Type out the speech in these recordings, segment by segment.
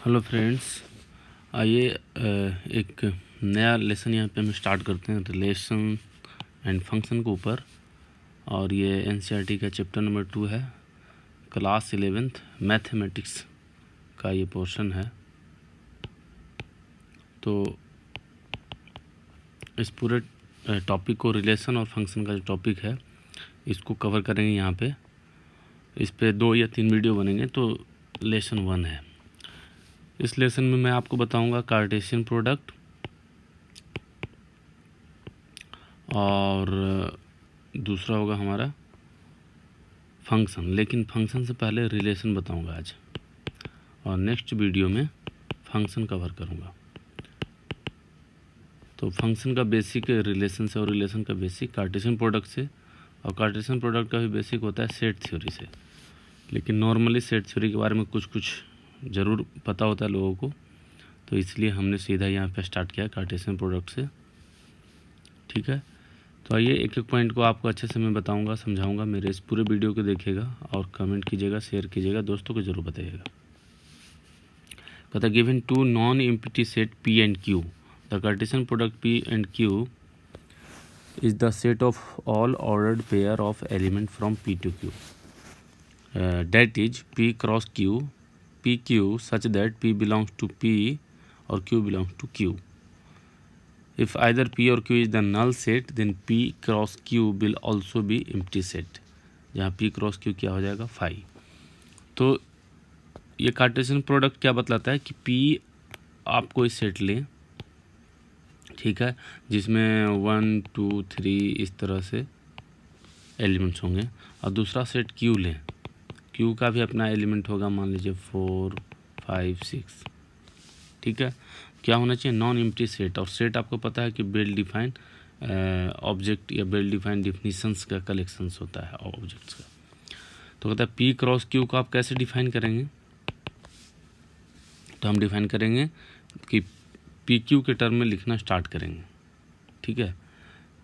Hello friends, आइए एक नया लेसन यहाँ पे हम स्टार्ट करते हैं रिलेशन एंड फंक्शन के ऊपर। और ये एनसीईआरटी का चैप्टर नंबर 2 है, क्लास 11th मैथमेटिक्स का ये पोर्शन है। तो इस पूरे टॉपिक को, रिलेशन और फंक्शन का जो टॉपिक है, इसको कवर करेंगे यहाँ पे। इस पे 2 या 3 वीडियो बनेंगे। तो लेसन 1 है। इस लेसन में मैं आपको बताऊंगा कार्टेशियन प्रोडक्ट और दूसरा होगा हमारा फंक्शन। लेकिन फंक्शन से पहले रिलेशन बताऊंगा आज, और नेक्स्ट वीडियो में फंक्शन कवर करूंगा। तो फंक्शन का बेसिक रिलेशन से, और रिलेशन का बेसिक कार्टेशियन प्रोडक्ट से, और कार्टेशियन प्रोडक्ट का भी बेसिक होता है सेट थ्योरी से। लेकिन नॉर्मली सेट थ्योरी के बारे में कुछ ज़रूर पता होता है लोगों को, तो इसलिए हमने सीधा यहाँ पे स्टार्ट किया कार्टेशियन प्रोडक्ट से। ठीक है, तो आइए एक एक पॉइंट को आपको अच्छे से मैं बताऊंगा, समझाऊंगा। मेरे इस पूरे वीडियो को देखिएगा और कमेंट कीजिएगा, शेयर कीजिएगा, दोस्तों को ज़रूर बताइएगा। कहता है given two non empty set P and Q, the Cartesian product P and Q is the set of all ordered pair of element from P to Q, that is P cross Q, PQ such that P belongs to P or Q belongs to Q. If either P or Q is the null set, then P cross Q will also be empty set, जहाँ P cross Q क्या हो जाएगा, phi. तो ये Cartesian product क्या बतलाता है कि P आप कोई सेट लें, ठीक है, जिसमें 1 2 3 इस तरह से एलिमेंट्स होंगे, और दूसरा सेट Q लें। Q का भी अपना एलिमेंट होगा, मान लीजिए 4 5 6। ठीक है, क्या होना चाहिए, नॉन एम्प्टी सेट। और सेट आपको पता है कि वेल डिफाइंड ऑब्जेक्ट या वेल डिफाइंड डिफिनीशंस का कलेक्शंस होता है ऑब्जेक्ट्स का। तो कहता है P क्रॉस Q को आप कैसे डिफाइन करेंगे, तो हम डिफाइन करेंगे कि PQ के टर्म में लिखना स्टार्ट करेंगे। ठीक है,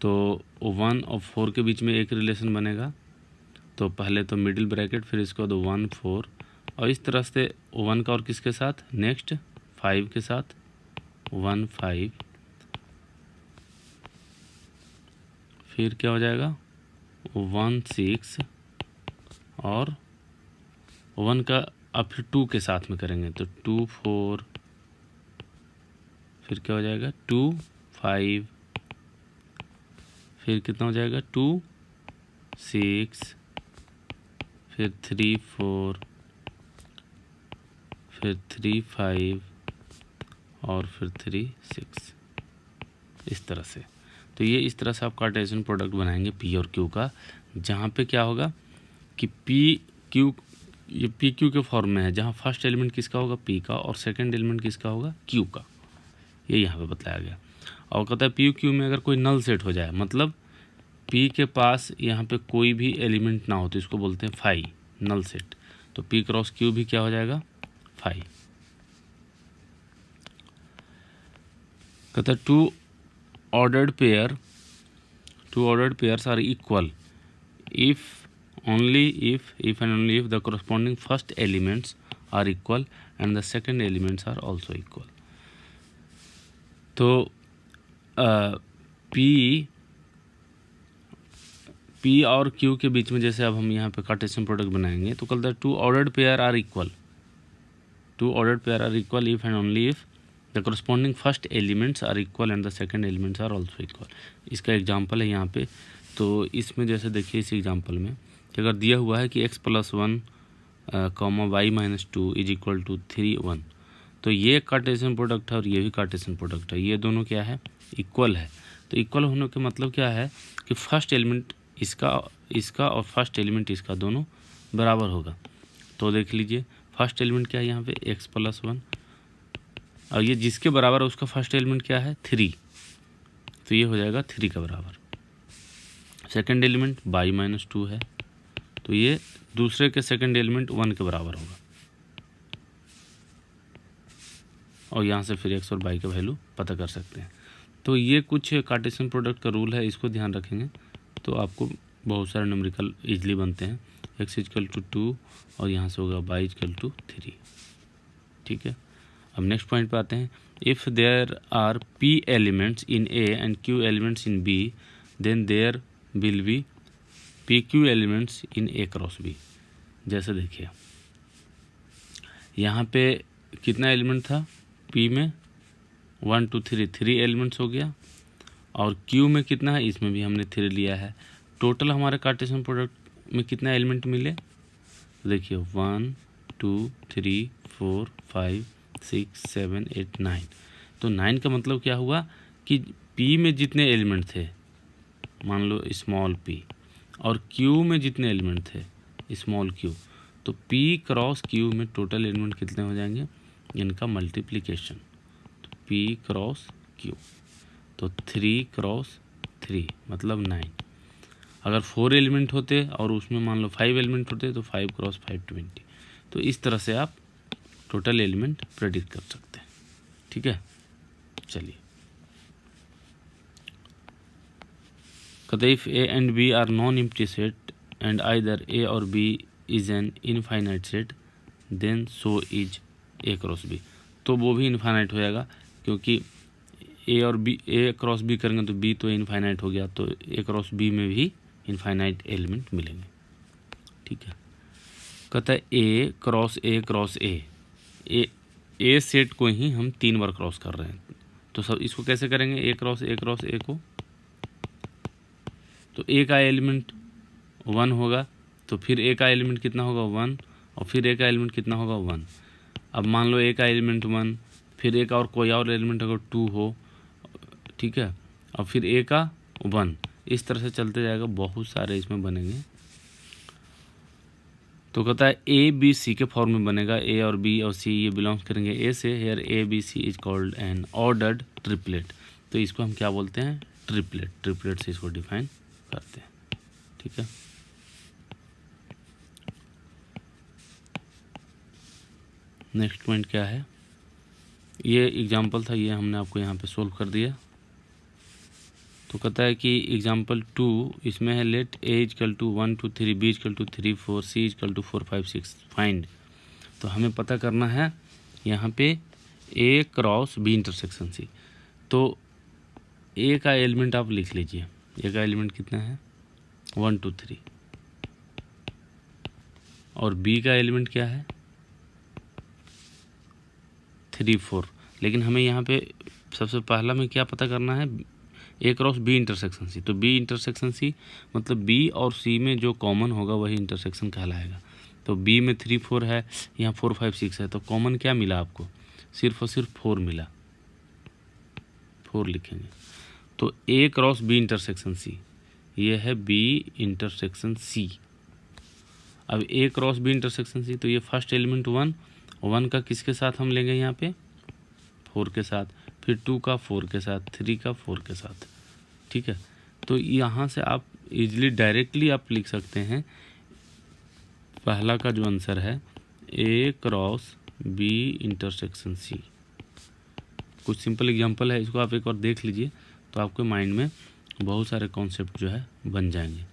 तो 1 और 4 के बीच में एक रिलेशन बनेगा। तो पहले तो मिडिल ब्रैकेट, फिर इसको 1 4, और इस तरह से 1 का और किसके साथ, नेक्स्ट 5 के साथ 1 5, फिर क्या हो जाएगा 1 6, और 1 का अब फिर 2 के साथ में करेंगे तो 2 4, फिर क्या हो जाएगा 2 5, फिर कितना हो जाएगा 2 6, फिर 3 4, फिर 3 5, और फिर 3 6, इस तरह से। तो ये इस तरह से आप कार्टेशियन प्रोडक्ट बनाएंगे P और Q का, जहाँ पे क्या होगा कि PQ, ये PQ के फॉर्म में है, जहाँ फर्स्ट एलिमेंट किसका होगा, P का, और सेकंड एलिमेंट किसका होगा, Q का। ये यहाँ पे बताया गया। और कहता है PQ में अगर कोई नल सेट हो जाए, मतलब P के पास यहाँ पे कोई भी एलिमेंट ना हो, तो इसको बोलते हैं फाई, नल सेट। तो P क्रॉस Q भी क्या हो जाएगा, फाई। कहता है to ordered pairs are equal if and only if the corresponding first elements are equal and the second elements are also equal. तो P और Q के बीच में जैसे अब हम यहाँ पे कार्टेशियन प्रोडक्ट बनाएंगे, तो कहता है two ordered pair are equal if and only if the corresponding first elements are equal and the second elements are also equal. इसका एग्जांपल है यहाँ पे। तो इसमें जैसे देखिए, इस एग्जांपल में कि अगर दिया हुआ है कि x + 1, y - 2 is equal to 3 1, तो ये कार्टेशियन प्रोडक्ट है और ये भी कार्टेशियन प्रोडक्ट है। ये दोनों क्या है, इक्वल है। तो इक्वल होने का मतलब क्या है कि फर्स्ट एलिमेंट इसका और फर्स्ट एलिमेंट इसका दोनों बराबर होगा। तो देख लीजिए, फर्स्ट एलिमेंट क्या है यहाँ पे, x + 1, और ये जिसके बराबर है उसका फर्स्ट एलिमेंट क्या है, 3, तो ये हो जाएगा 3 का बराबर। सेकंड एलिमेंट y - 2 है, तो ये दूसरे के सेकंड एलिमेंट 1 के बराबर होगा। और यहाँ से फिर x और y का वैल्यू पता कर सकते हैं। तो ये कुछ कार्टेशियन प्रोडक्ट का रूल है, इसको ध्यान रखेंगे तो आपको बहुत सारे न्यूमेरिकल ईजिली बनते हैं। x = 2 और यहाँ से होगा y = 3। ठीक है, अब नेक्स्ट पॉइंट पे आते हैं। If there are P elements in A and Q elements in B then there will be PQ elements in A cross B। जैसे देखिए यहाँ पे कितना एलिमेंट था P में 1 2 3 3 एलिमेंट्स हो गया, और Q में कितना है, इसमें भी हमने 3 लिया है। टोटल हमारे कार्टेशियन प्रोडक्ट में कितना एलिमेंट मिले, तो देखिए 1 2 3 4 5 6 7 8 9। तो 9 का मतलब क्या हुआ कि P में जितने एलिमेंट थे, मान लो स्मॉल p, और Q में जितने एलिमेंट थे स्मॉल q, तो P क्रॉस Q में टोटल एलिमेंट कितने हो जाएंगे, इनका मल्टीप्लिकेशन, तो P क्रॉस Q, तो 3 क्रॉस 3 मतलब 9। अगर 4 एलिमेंट होते और उसमें मान लो 5 एलिमेंट होते तो 5 क्रॉस 5 20। तो इस तरह से आप टोटल एलिमेंट प्रेडिक्ट कर सकते हैं। ठीक है, चलिए कहते if A and B are non empty set and either A और B is an infinite set then so is A cross B। तो वो भी इनफाइनाइट हो जाएगा, क्योंकि A और B, A क्रॉस B करेंगे तो B तो इनफाइनाइट हो गया, तो A क्रॉस B में भी इनफाइनाइट एलिमेंट मिलेंगे। ठीक है, कहता है A cross A cross A set को ही हम 3 बार क्रॉस कर रहे हैं, तो सब इसको कैसे करेंगे, A क्रॉस A को, तो A का एलिमेंट 1 होगा, तो फिर A का एलिमेंट कितना होगा 1, और फिर A का एलिमेंट कितना होगा 1। अब मान लो A का एलिमेंट 1, फिर A का और कोई और एलिमेंट अगर 2 हो, ठीक है, और फिर A का 1, इस तरह से चलते जाएगा, बहुत सारे इसमें बनेंगे। तो कहता है A B C के फॉर्म में बनेगा, A और B और C ये बिलोंग्स करेंगे A से, here A B C is called an ordered triplet. तो इसको हम क्या बोलते हैं, ट्रिपलेट से इसको डिफाइन करते हैं। ठीक है, नेक्स्ट पॉइंट क्या है, ये एग्जाम्पल था, ये हमने आपको यहाँ पे सोल्व कर दिया। तो कहता है कि एग्जाम्पल 2 इसमें है let A equal to 1 2 3 B equal to 3 4 C equal to 4 5 6 find. तो हमें पता करना है यहाँ पे A cross B intersection C। तो A का एलिमेंट आप लिख लीजिए, A का एलिमेंट कितना है 1 2 3, और B का एलिमेंट क्या है 3 4। लेकिन हमें यहाँ पे सबसे पहला में क्या पता करना है, A cross B intersection C। तो B इंटरसेक्शन C मतलब B और C में जो कॉमन होगा वही इंटरसेक्शन कहलाएगा। तो B में 3 4 है, यहाँ 4 5 6 है, तो कॉमन क्या मिला आपको, सिर्फ और सिर्फ 4 मिला, 4 लिखेंगे। तो A cross B intersection C, ये है B इंटरसेक्शन C। अब A cross B intersection C, तो ये फर्स्ट एलिमेंट 1 का किसके साथ हम लेंगे यहाँ पे 4 के साथ, फिर 2 का 4 के साथ, 3 का 4 के साथ। ठीक है, तो यहाँ से आप इजीली डायरेक्टली आप लिख सकते हैं पहला का जो आंसर है A cross B intersection C। कुछ सिंपल एग्जांपल है, इसको आप एक और देख लीजिए तो आपके माइंड में बहुत सारे कॉन्सेप्ट जो है बन जाएंगे।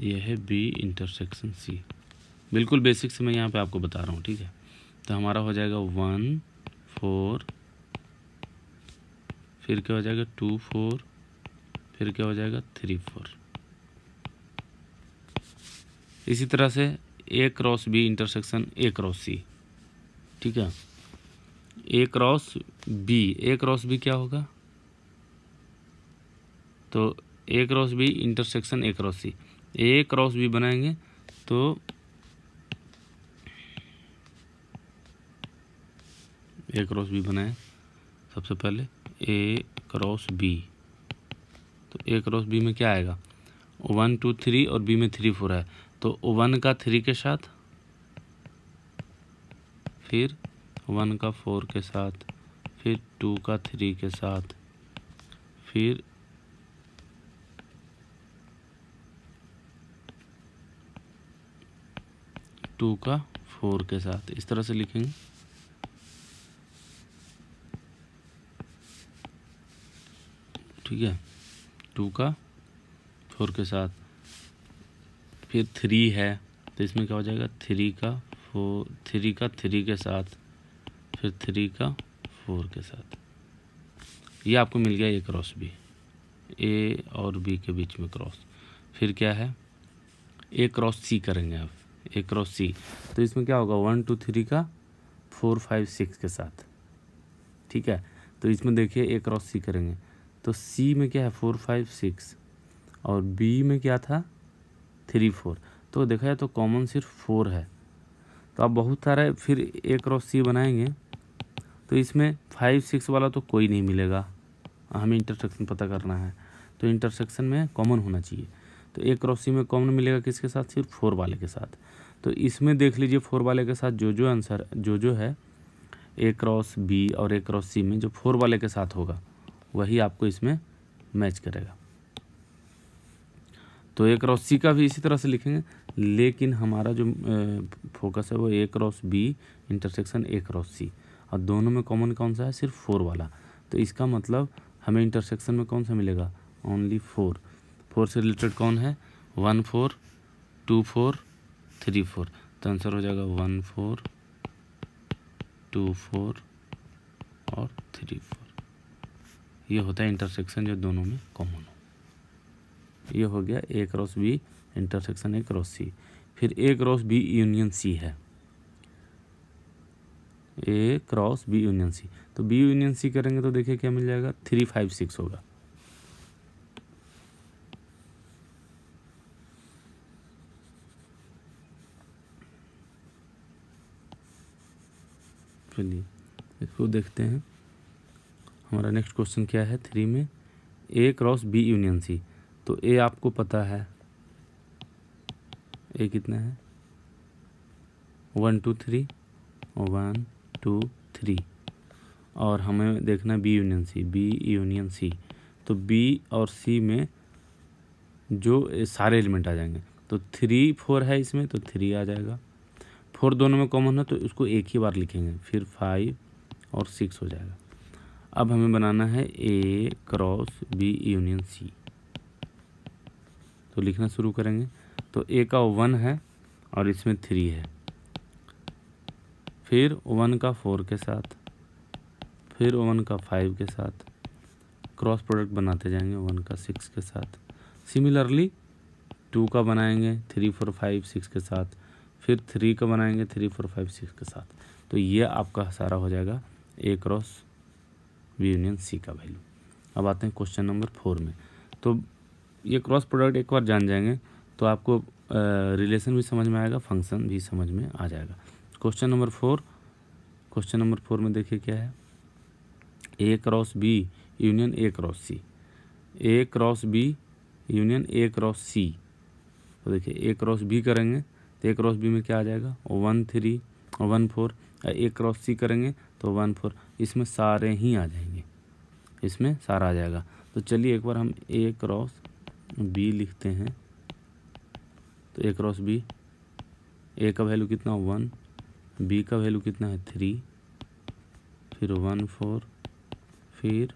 ये है B इंटरसेक्शन C, बिल्कुल बेसिक से मैं यहाँ पे आपको बता रहा हूँ। ठीक है, तो हमारा हो जाएगा 1 4, फिर क्या हो जाएगा 2 4, फिर क्या हो जाएगा 3 4। इसी तरह से A cross B intersection A cross C। ठीक है, A क्रॉस B क्या होगा, तो A cross B intersection A cross C। A cross B बनाएंगे तो A क्रॉस B बनाए सबसे पहले A क्रॉस B, तो A क्रॉस B में क्या आएगा 1 2 3 और B में 3 4 है, तो 1 का 3 के साथ, फिर 1 का 4 के साथ, फिर 2 का 3 के साथ, फिर 2 का 4 के साथ, इस तरह से लिखेंगे। ठीक है, 2 का 4 के साथ, फिर 3 है तो इसमें क्या हो जाएगा 3 का 3 के साथ, फिर 3 का 4 के साथ। ये आपको मिल गया ए क्रॉस बी, ए और बी के बीच में क्रॉस। फिर क्या है, ए क्रॉस सी करेंगे आप, ए क्रॉस सी। तो इसमें क्या होगा, 1 2 3 का 4 5 6 के साथ, ठीक है। तो इसमें देखिए ए क्रॉस सी करेंगे तो सी में क्या है 4 5 6 और बी में क्या था 3 4। तो देखा जाए तो कॉमन सिर्फ 4 है। तो आप बहुत सारा फिर ए क्रॉस सी बनाएंगे तो इसमें 5 6 वाला तो कोई नहीं मिलेगा, हमें इंटरसेक्शन पता करना है। तो इंटरसेक्शन में कॉमन होना चाहिए। तो ए क्रॉस सी में कॉमन मिलेगा किसके साथ, सिर्फ 4 वाले के साथ। तो इसमें देख लीजिए 4 वाले के साथ जो आंसर जो है ए क्रॉस बी और ए क्रॉस सी में जो 4 वाले के साथ होगा वही आपको इसमें मैच करेगा। तो ए क्रॉस सी का भी इसी तरह से लिखेंगे, लेकिन हमारा जो फोकस है वो A cross B intersection A cross C, और दोनों में कॉमन कौन सा है, सिर्फ 4 वाला। तो इसका मतलब हमें इंटरसेक्शन में कौन सा मिलेगा, ओनली 4। 4 से रिलेटेड कौन है, 1 4 2 4 3 4। तो आंसर हो जाएगा 1 4 2 4 और 3 4। ये होता है इंटरसेक्शन जो दोनों में कॉमन हो। ये हो गया A cross B intersection A cross C. फिर A cross B union C है, A cross B union C. तो बी यूनियन सी करेंगे तो देखिए क्या मिल जाएगा, 3 5 6 होगा। चलिए इसको देखते हैं। हमारा नेक्स्ट क्वेश्चन क्या है 3 में, ए क्रॉस बी यूनियन सी। तो ए आपको पता है, ए कितना है 1 2 3 1 2 3, और हमें देखना B union C, B union C. तो बी और सी में जो सारे एलिमेंट आ जाएंगे। तो 3 4 है इसमें तो 3 आ जाएगा, 4 दोनों में कॉमन है तो उसको एक ही बार लिखेंगे, फिर 5 और 6 हो जाएगा। अब हमें बनाना है A cross B union C. तो लिखना शुरू करेंगे। तो ए का 1 है और इसमें 3 है, फिर 1 का 4 के साथ, फिर 1 का 5 के साथ, क्रॉस प्रोडक्ट बनाते जाएंगे 1 का 6 के साथ। सिमिलरली 2 का बनाएंगे 3 4 5 6 के साथ, फिर 3 का बनाएंगे 3 4 5 6 के साथ। तो ये आपका सारा हो जाएगा ए क्रॉस बी यूनियन सी का वैल्यू। अब आते हैं क्वेश्चन नंबर 4 में। तो ये क्रॉस प्रोडक्ट एक बार जान जाएंगे तो आपको रिलेशन भी समझ में आएगा, फंक्शन भी समझ में आ जाएगा। क्वेश्चन नंबर 4 में देखिए क्या है, A cross B union A cross C, A cross B union A cross C. तो देखिए ए क्रॉस बी करेंगे तो ए क्रॉस बी में क्या आ जाएगा 1 3 1 4, ए क्रॉस सी करेंगे तो 1 4। इसमें सारे ही आ जाएंगे, इसमें सारा आ जाएगा। तो चलिए एक बार हम ए क्रॉस बी लिखते हैं। तो ए क्रॉस बी, ए का वैल्यू कितना 1, बी का वैल्यू कितना है 3, फिर 1 4, फिर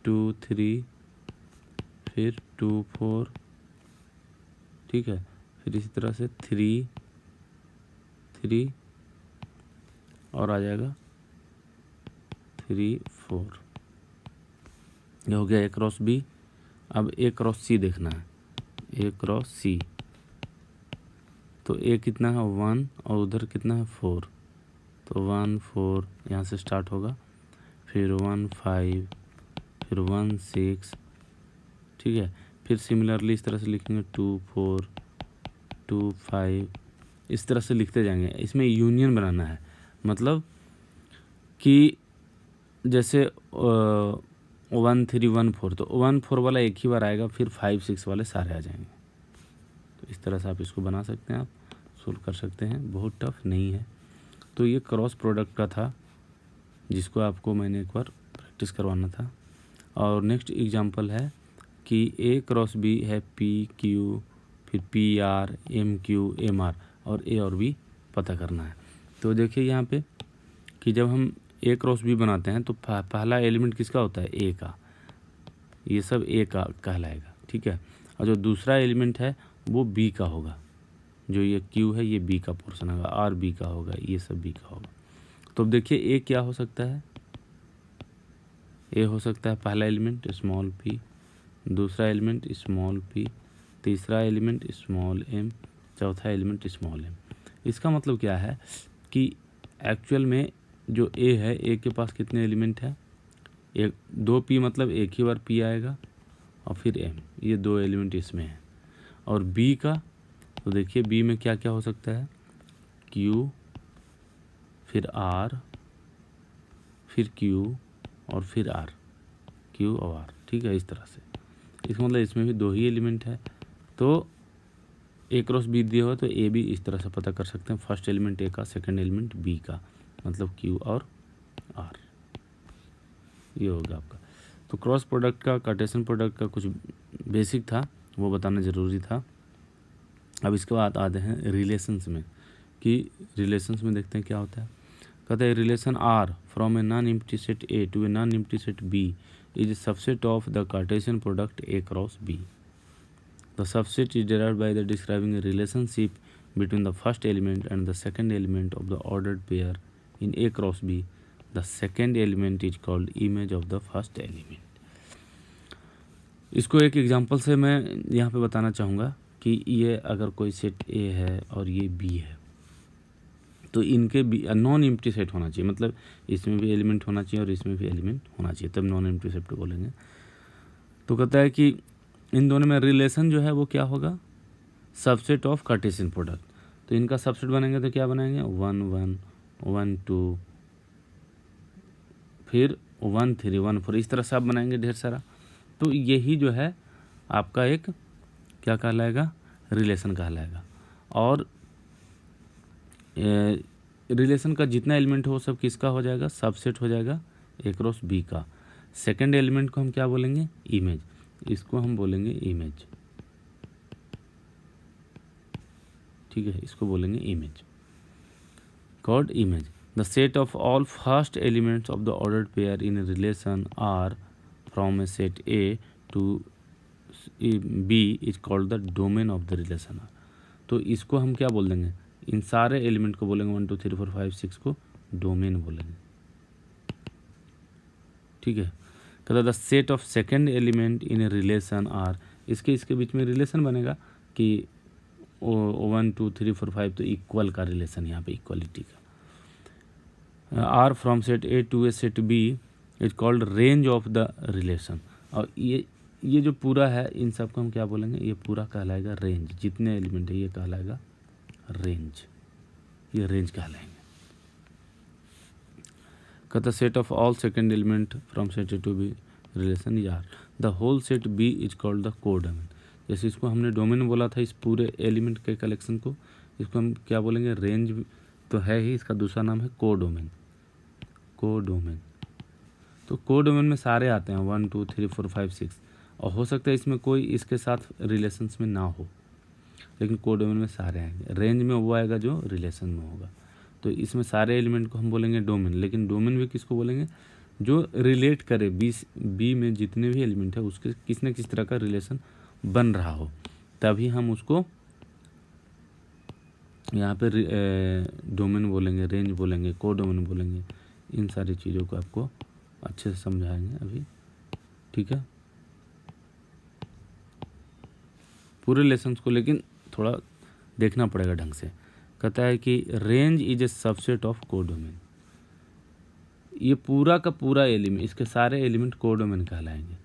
2 3, फिर 2 4, ठीक है। फिर इसी तरह से 3 3 और आ जाएगा 3 4। ये हो गया ए क्रॉस बी। अब ए क्रॉस सी देखना है, ए क्रॉस सी। तो ए कितना है 1 और उधर कितना है 4, तो 1 4 यहाँ से स्टार्ट होगा, फिर 1 5, फिर 1 6, ठीक है। फिर सिमिलरली इस तरह से लिखेंगे 2 4 2 5, इस तरह से लिखते जाएंगे। इसमें यूनियन बनाना है, मतलब कि जैसे 1 3 1 4, तो 1 4 वाला एक ही बार आएगा, फिर 5 6 वाले सारे आ जाएंगे। तो इस तरह से आप इसको बना सकते हैं, आप सोल्व कर सकते हैं, बहुत टफ नहीं है। तो ये क्रॉस प्रोडक्ट का था जिसको आपको मैंने एक बार प्रैक्टिस करवाना था। और नेक्स्ट एग्जांपल है कि ए क्रॉस बी है पी क्यू, फिर P R M Q M R, और ए और बी पता करना है। तो देखिए यहाँ पे कि जब हम ए क्रॉस बी बनाते हैं तो पहला एलिमेंट किसका होता है, ए का, ये सब ए का कहलाएगा, ठीक है। और जो दूसरा एलिमेंट है वो बी का होगा, जो ये क्यू है ये बी का पोर्शन होगा, आर बी का होगा, ये सब बी का होगा। तो अब देखिए ए क्या हो सकता है, ए हो सकता है पहला एलिमेंट स्मॉल p, दूसरा एलिमेंट स्मॉल p, तीसरा एलिमेंट स्मॉल m, चौथा एलिमेंट स्मॉल m। इसका मतलब क्या है कि एक्चुअल में जो ए है, ए के पास कितने एलिमेंट है, एक 2p मतलब एक ही बार p आएगा और फिर m, ये 2 एलिमेंट इसमें है। और b का तो देखिए b में क्या क्या हो सकता है, q, फिर r, फिर q और फिर r, q और r, ठीक है। इस तरह से इसका मतलब इसमें भी 2 ही एलिमेंट है। तो ए क्रॉस बी दिया हुआ तो ए भी इस तरह से पता कर सकते हैं, फर्स्ट एलिमेंट ए का, सेकंड एलिमेंट बी का, मतलब q और r, ये होगा आपका। तो क्रॉस प्रोडक्ट का, कार्टेशियन प्रोडक्ट का कुछ बेसिक था, वो बताना ज़रूरी था। अब इसके बाद आते हैं रिलेशंस में, कि रिलेशंस में देखते हैं क्या होता है। कहते हैं relation R from a non empty set A to a non empty set B is subset of the Cartesian product A cross B. The subset is derived by the describing a relationship between the first element and the second element of the ordered pair in A cross B. The second element is called image of the first element. इसको एक example से मैं यहाँ पे बताना चाहूँगा कि ये अगर कोई सेट A है और ये B है, तो इनके नॉन एम्प्टी सेट होना चाहिए, मतलब इसमें भी एलिमेंट होना चाहिए और इसमें भी एलिमेंट होना चाहिए, तब नॉन एम्प्टी सेट बोलेंगे। तो कहता है कि इन दोनों में रिलेशन जो है वो क्या होगा, सबसेट ऑफ कार्टेशियन प्रोडक्ट। तो इनका सबसेट बनेंगे तो क्या बनाएंगे, 1 1 1 2, फिर 1 3 1 4, इस तरह से आप बनाएंगे ढेर सारा। तो यही जो है आपका एक क्या कहलाएगा, रिलेशन कहलाएगा। और रिलेशन का जितना एलिमेंट हो सब किसका हो जाएगा, सबसेट हो जाएगा ए क्रॉस बी का। सेकेंड एलिमेंट को हम क्या बोलेंगे, इमेज, इसको हम बोलेंगे इमेज, ठीक है, इसको बोलेंगे image, called image. The set of all first elements of the ordered pair in relation R from a set A to B is called the domain of the relation R. तो इसको हम क्या बोल देंगे, इन सारे एलिमेंट को बोलेंगे 1 2 3 4 5 6 को डोमेन बोलेंगे, ठीक है। कहता the set of second element in a relation R, इसके बीच में रिलेशन बनेगा कि 1 2 3 4 5, तो इक्वल का रिलेशन, यहाँ पे इक्वलिटी का। R from set A to a set B is called range of the relation. और ये जो पूरा है इन सब को हम क्या बोलेंगे, ये पूरा कहलाएगा रेंज, जितने एलिमेंट है ये कहलाएगा रेंज, ये रेंज कहलाएंगे। कहता set of all second element from set A to B relation is R, the whole set B is called the codomain. जैसे इसको हमने डोमेन बोला था इस पूरे एलिमेंट के कलेक्शन को, इसको हम क्या बोलेंगे, रेंज तो है ही, इसका दूसरा नाम है कोडोमेन, कोडोमेन। तो कोडोमेन में सारे आते हैं 1 2 3 4 5 6, और हो सकता है इसमें कोई इसके साथ रिलेशंस में ना हो, लेकिन कोडोमेन में सारे आएंगे। रेंज में वो आएगा जो रिलेशन में होगा। तो इसमें सारे एलिमेंट को हम बोलेंगे डोमेन, लेकिन डोमेन भी किसको बोलेंगे, जो रिलेट करे बी में जितने भी एलिमेंट है उसके किस न किस तरह का रिलेशन बन रहा हो, तभी हम उसको यहाँ पे डोमेन बोलेंगे, रेंज बोलेंगे, कोडोमेन बोलेंगे। इन सारी चीज़ों को आपको अच्छे से समझाएंगे अभी, ठीक है, पूरे लेसन्स को, लेकिन थोड़ा देखना पड़ेगा ढंग से। कहता है कि range is a subset of codomain, ये पूरा का पूरा एलिमेंट, इसके सारे एलिमेंट कोडोमेन कहलाएंगे।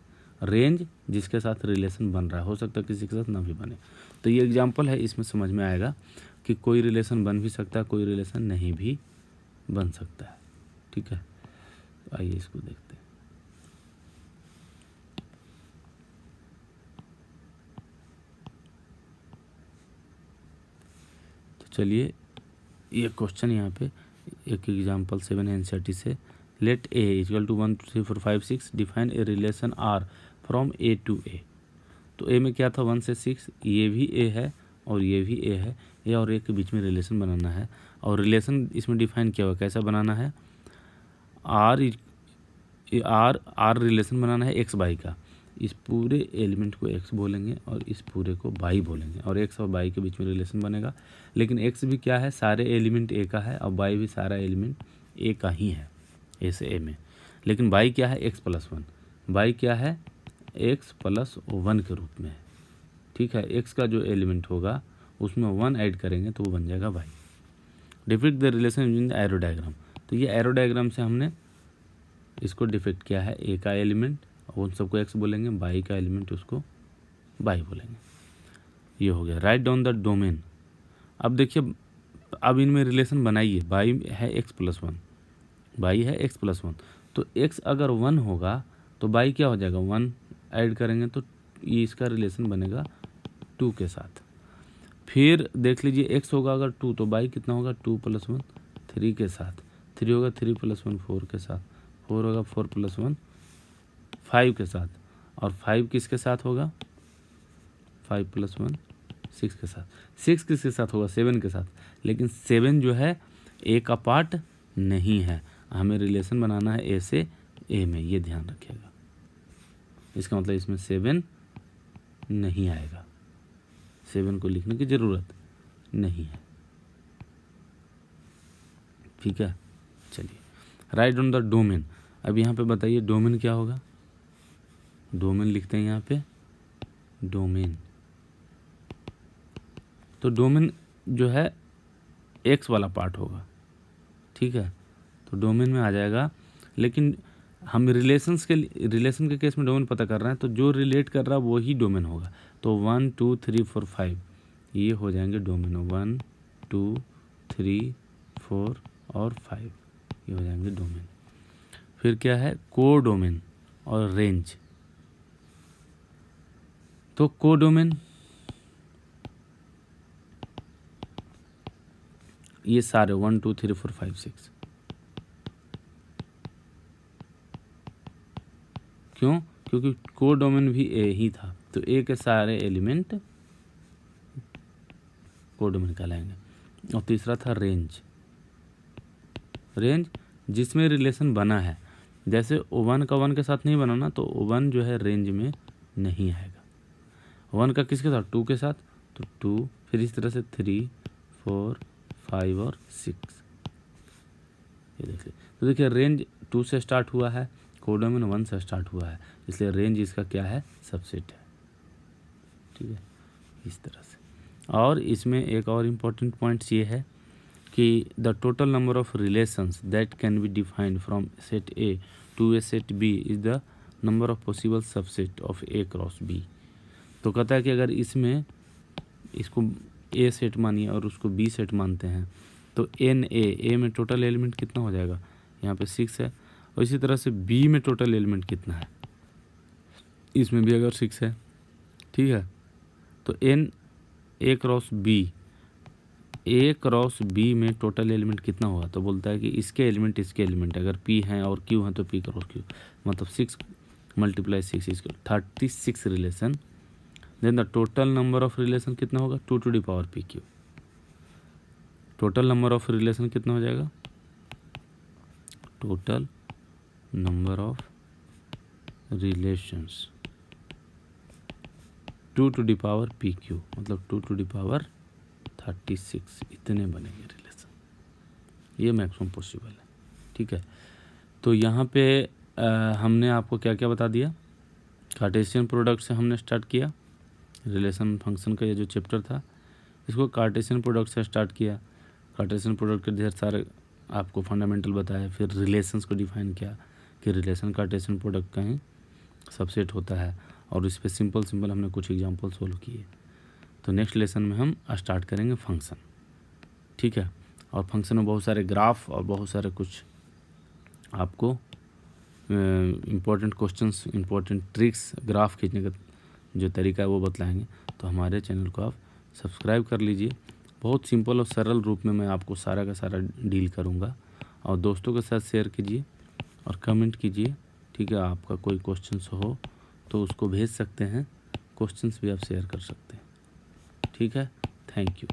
रेंज जिसके साथ रिलेशन बन रहा है, हो सकता है किसी के साथ ना भी बने। तो ये एग्जांपल है, इसमें समझ में आएगा कि कोई रिलेशन बन भी सकता है, कोई रिलेशन नहीं भी बन सकता है, ठीक है। तो आइए इसको देखते हैं। तो चलिए ये क्वेश्चन यहाँ पे एक एग्जांपल 7 एनसीईआरटी से, let A equal to 1 2 3 4 5 6 define a relation R from A to A. तो ए में क्या था 1 से 6, ये भी ए है और ये भी ए है, ए और ए के बीच में रिलेशन बनाना है। और रिलेशन इसमें डिफाइन किया हुआ, कैसा बनाना है, आर रिलेशन बनाना है एक्स बाई का। इस पूरे एलिमेंट को एक्स बोलेंगे और इस पूरे को बाई बोलेंगे, और एक्स और बाई के बीच में रिलेशन बनेगा। लेकिन एक्स भी क्या है, सारे एलिमेंट ए का है, और बाई भी सारा एलिमेंट ए का ही है, ए से ए में, लेकिन बाई क्या है x+1, बाई क्या है x+1 के रूप में है, ठीक है। x का जो एलिमेंट होगा उसमें 1 ऐड करेंगे तो वो बन जाएगा y। Deficit the relation using the arrow diagram, तो ये एरो डायग्राम से हमने इसको डिफिक्ट किया है, ए का एलिमेंट उन सबको x बोलेंगे, बाई का एलिमेंट उसको बाई बोलेंगे। ये हो गया। राइट डाउन द डोमेन, अब देखिए अब इनमें रिलेशन बनाइए, बाई है x+1, बाई है x+1, तो x अगर 1 होगा तो बाई क्या हो जाएगा 1 ऐड करेंगे तो ये इसका रिलेशन बनेगा 2 के साथ। फिर देख लीजिए x होगा अगर 2 तो बाई कितना होगा 2 + 1 3 के साथ, 3 होगा 3 + 1 4 के साथ, 4 होगा 4 + 1 5 के साथ, और 5 किसके साथ होगा 5 + 1 6 के साथ, 6 किसके साथ होगा 7 के साथ, लेकिन 7 जो है ए का पार्ट नहीं है, हमें रिलेशन बनाना है ए से ए में, ये ध्यान रखिएगा। इसका मतलब इसमें 7 नहीं आएगा, 7 को लिखने की ज़रूरत नहीं है, ठीक है। चलिए राइट ऑन द डोमेन, अब यहाँ पे बताइए डोमेन क्या होगा, डोमेन लिखते हैं यहाँ पे डोमेन, तो डोमेन जो है एक्स वाला पार्ट होगा, ठीक है, तो डोमेन में आ जाएगा। लेकिन हम रिलेशन के केस में डोमेन पता कर रहे हैं, तो जो रिलेट कर रहा है वही डोमेन होगा, तो 1 2 3 4 5 ये हो जाएंगे डोमेन, 1 2 3 4 और 5 ये हो जाएंगे डोमेन। फिर क्या है को डोमेन और रेंज, तो को डोमेन ये सारे 1 2 3 4 5 6, क्यों, क्योंकि को डोमेन भी ए ही था, तो ए के सारे एलिमेंट को डोमेन कहलाएंगे। और तीसरा था रेंज, रेंज जिसमें रिलेशन बना है, जैसे 1 का 1 के साथ नहीं बना ना, तो 1 जो है रेंज में नहीं आएगा, 1 का किसके साथ 2 के साथ, तो 2, फिर इस तरह से 3 4 5 और 6, ये देखिए। तो देखिए रेंज 2 से स्टार्ट हुआ है, कोडोमेन 1 से स्टार्ट हुआ है, इसलिए रेंज इसका क्या है सबसेट है, ठीक है, इस तरह से। और इसमें एक और इम्पोर्टेंट पॉइंट्स ये है कि the total number of relations that can be defined from set A to a set B is the number of possible subset of A cross B. तो कहता है कि अगर इसमें इसको ए सेट मानिए और उसको बी सेट मानते हैं, तो एन ए में टोटल एलिमेंट कितना हो जाएगा, यहाँ पे 6 है, और इसी तरह से बी में टोटल एलिमेंट कितना है, इसमें भी अगर 6 है, ठीक है, तो एन ए क्रॉस बी में टोटल एलिमेंट कितना होगा, तो बोलता है कि इसके एलिमेंट अगर पी हैं और क्यू हैं तो पी क्रॉस क्यू, मतलब 6 × 6 इसको 36 relation, then the total number of relation कितना होगा 2 to the power P Q, total number of relation कितना हो जाएगा, total number of relations 2 to the power P Q, मतलब 2 टू द पावर 36, इतने बनेंगे रिलेशन, ये मैक्सिमम पॉसिबल है, ठीक है। तो यहाँ पे हमने आपको क्या क्या बता दिया, कार्टेशियन प्रोडक्ट से हमने स्टार्ट किया, रिलेशन फंक्शन का ये जो चैप्टर था इसको कार्टेशियन प्रोडक्ट से स्टार्ट किया, कार्टेशियन प्रोडक्ट के ढेर सारे आपको फंडामेंटल बताया, फिर रिलेशंस को डिफाइन किया कि रिलेशन कार्टेशियन प्रोडक्ट का ही सबसेट होता है, और इस पर सिंपल हमने कुछ एग्जांपल सोल्व किए। तो नेक्स्ट लेसन में हम स्टार्ट करेंगे फंक्शन, ठीक है, और फंक्शन में बहुत सारे ग्राफ और बहुत सारे कुछ आपको important questions, important tricks, graph खींचने का जो तरीका है वो बतलाएंगे। तो हमारे चैनल को आप सब्सक्राइब कर लीजिए, बहुत सिंपल और सरल रूप में मैं आपको सारा का सारा डील करूँगा, और दोस्तों के साथ शेयर कीजिए और कमेंट कीजिए, ठीक है। आपका कोई क्वेश्चंस हो तो उसको भेज सकते हैं, क्वेश्चंस भी आप शेयर कर सकते हैं, ठीक है। Thank you.